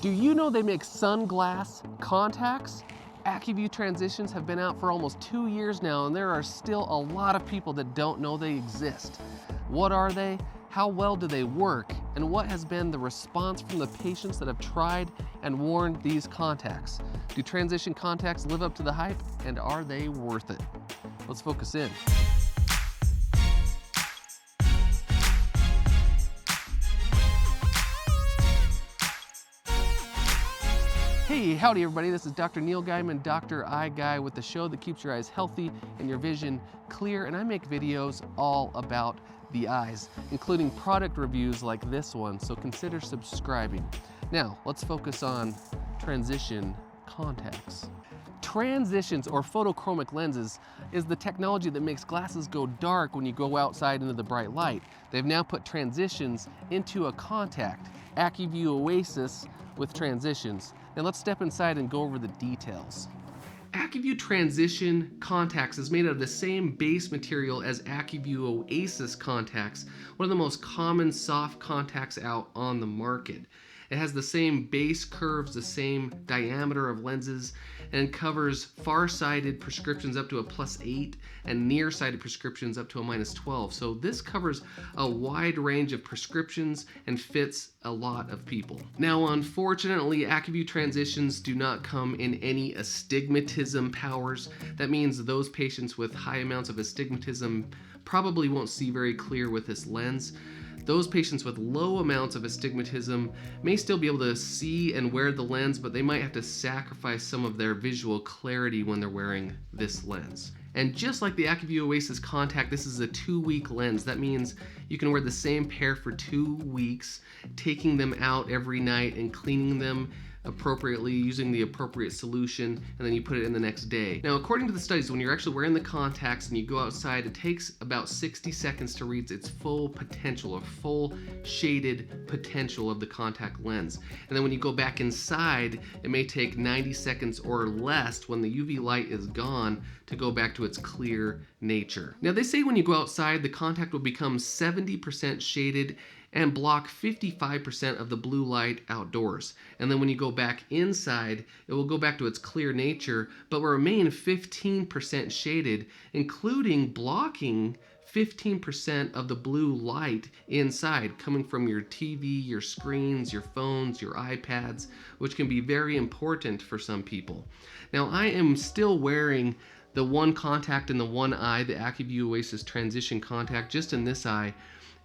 Do you know they make sunglass contacts? Acuvue Transitions have been out for almost 2 years now, and there are still a lot of people that don't know they exist. What are they? How well do they work? And what has been the response from the patients that have tried and worn these contacts? Do transition contacts live up to the hype, and are they worth it? Let's focus in. Hey, howdy everybody, this is Dr. Neil Guymon, Dr. EyeGuy, with the show that keeps your eyes healthy and your vision clear, and I make videos all about the eyes, including product reviews like this one, so consider subscribing. Now, let's focus on transition contacts. Transitions, or photochromic lenses, is the technology that makes glasses go dark when you go outside into the bright light. They've now put transitions into a contact, Acuvue Oasys with transitions. Now let's step inside and go over the details. Acuvue Transition Contacts is made out of the same base material as Acuvue Oasys Contacts, one of the most common soft contacts out on the market. It has the same base curves, the same diameter of lenses, and covers far-sighted prescriptions up to a +8 and near-sighted prescriptions up to a -12. So this covers a wide range of prescriptions and fits a lot of people. Now, unfortunately, Acuvue Transitions do not come in any astigmatism powers. That means those patients with high amounts of astigmatism probably won't see very clear with this lens. Those patients with low amounts of astigmatism may still be able to see and wear the lens, but they might have to sacrifice some of their visual clarity when they're wearing this lens. And just like the Acuvue Oasys contact, this is a 2-week lens. That means you can wear the same pair for 2 weeks, taking them out every night and cleaning them appropriately using the appropriate solution, and then you put it in the next day. Now, according to the studies, when you're actually wearing the contacts and you go outside, it takes about 60 seconds to reach its full potential, or full shaded potential of the contact lens. And then when you go back inside, it may take 90 seconds or less when the UV light is gone to go back to its clear nature. Now, they say when you go outside, the contact will become 70% shaded and block 55% of the blue light outdoors. And then when you go back inside, it will go back to its clear nature, but will remain 15% shaded, including blocking 15% of the blue light inside, coming from your TV, your screens, your phones, your iPads, which can be very important for some people. Now, I am still wearing the one contact in the one eye, the Acuvue Oasys Transition contact, just in this eye,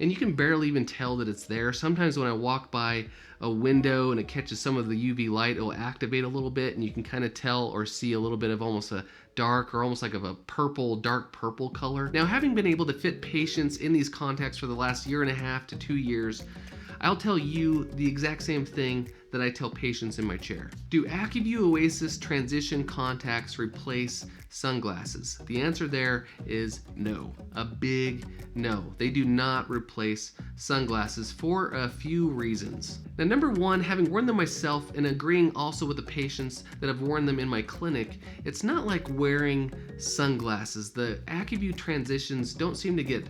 and you can barely even tell that it's there. Sometimes when I walk by a window and it catches some of the UV light, it'll activate a little bit, and you can kind of tell or see a little bit of almost a dark, or almost like of a purple, dark purple color. Now, having been able to fit patients in these contacts for the last 1.5 to 2 years, I'll tell you the exact same thing that I tell patients in my chair. Do Acuvue Oasys Transition contacts replace sunglasses? The answer there is no. A big no. They do not replace sunglasses for a few reasons. Now, number one, having worn them myself and agreeing also with the patients that have worn them in my clinic, it's not like wearing sunglasses. The Acuvue Transitions don't seem to get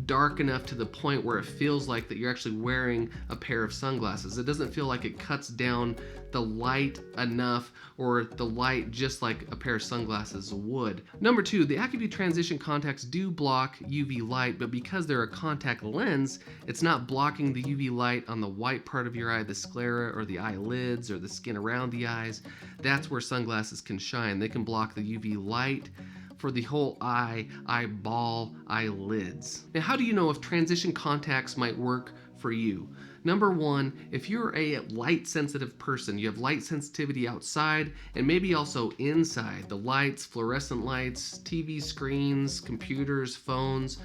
dark enough to the point where it feels like that you're actually wearing a pair of sunglasses. It doesn't feel like it cuts down the light enough, or the light just like a pair of sunglasses would. Number two, the Acuvue Transition contacts do block UV light, but because they're a contact lens, it's not blocking the UV light on the white part of your eye, the sclera, or the eyelids, or the skin around the eyes. That's where sunglasses can shine. They can block the UV light for the whole eye, eyeball, eyelids. Now, how do you know if transition contacts might work for you? Number one, if you're a light sensitive person, you have light sensitivity outside and maybe also inside. The lights, fluorescent lights, TV screens, computers, phones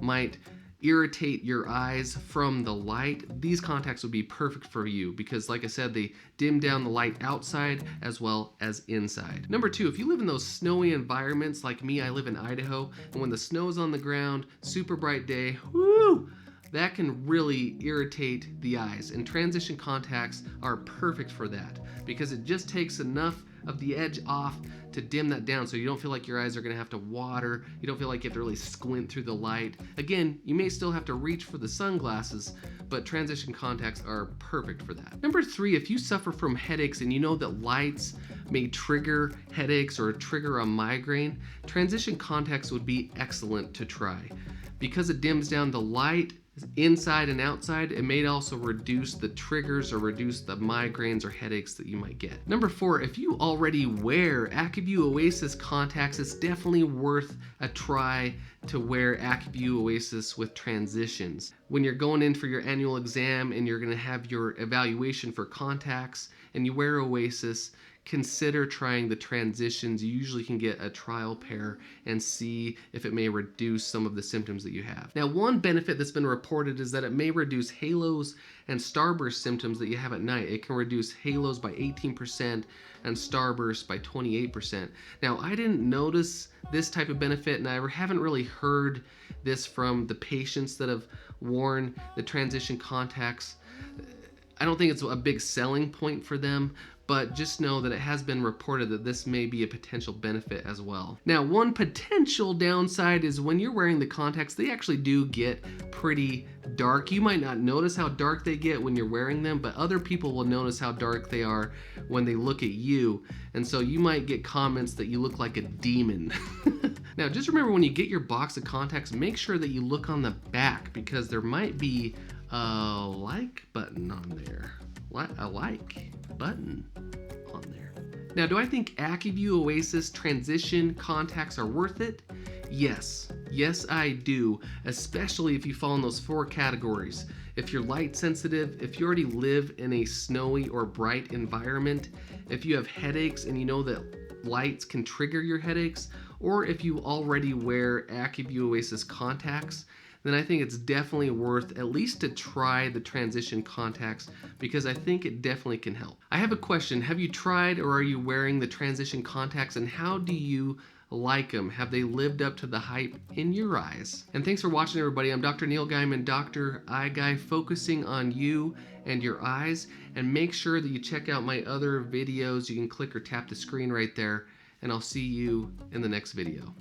might irritate your eyes from the light. These contacts would be perfect for you because, like I said, they dim down the light outside as well as inside. Number two, if you live in those snowy environments like me, I live in Idaho, and when the snow's on the ground, super bright day, whoo! That can really irritate the eyes, and transition contacts are perfect for that. because it just takes enough of the edge off to dim that down so you don't feel like your eyes are gonna have to water, you don't feel like you have to really squint through the light. Again, you may still have to reach for the sunglasses, but transition contacts are perfect for that. Number 3, if you suffer from headaches and you know that lights may trigger headaches or trigger a migraine, transition contacts would be excellent to try. Because it dims down the light inside and outside, it may also reduce the triggers or reduce the migraines or headaches that you might get. Number 4, if you already wear Acuvue Oasys contacts, it's definitely worth a try to wear Acuvue Oasys with Transitions. When you're going in for your annual exam and you're gonna have your evaluation for contacts and you wear Oasys, consider trying the Transitions. You usually can get a trial pair and see if it may reduce some of the symptoms that you have. Now, one benefit that's been reported is that it may reduce halos and starburst symptoms that you have at night. It can reduce halos by 18% and starburst by 28%. Now, I didn't notice this type of benefit, and I haven't really heard this from the patients that have worn the transition contacts. I don't think it's a big selling point for them, but just know that it has been reported that this may be a potential benefit as well. Now, one potential downside is when you're wearing the contacts, they actually do get pretty dark. You might not notice how dark they get when you're wearing them, but other people will notice how dark they are when they look at you. And so you might get comments that you look like a demon. Now, just remember when you get your box of contacts, make sure that you look on the back because there might be a like button on there. A like button on there. Now, do I think Acuvue Oasys Transition contacts are worth it? Yes. Yes, I do, especially if you fall in those 4 categories. If you're light sensitive, if you already live in a snowy or bright environment, if you have headaches and you know that lights can trigger your headaches, or if you already wear Acuvue Oasys contacts, then I think it's definitely worth at least to try the transition contacts because I think it definitely can help. I have a question. Have you tried or are you wearing the transition contacts, and how do you like them? Have they lived up to the hype in your eyes? And thanks for watching, everybody. I'm Dr. Neil Guymon, Dr. EyeGuy, focusing on you and your eyes. And make sure that you check out my other videos. You can click or tap the screen right there, and I'll see you in the next video.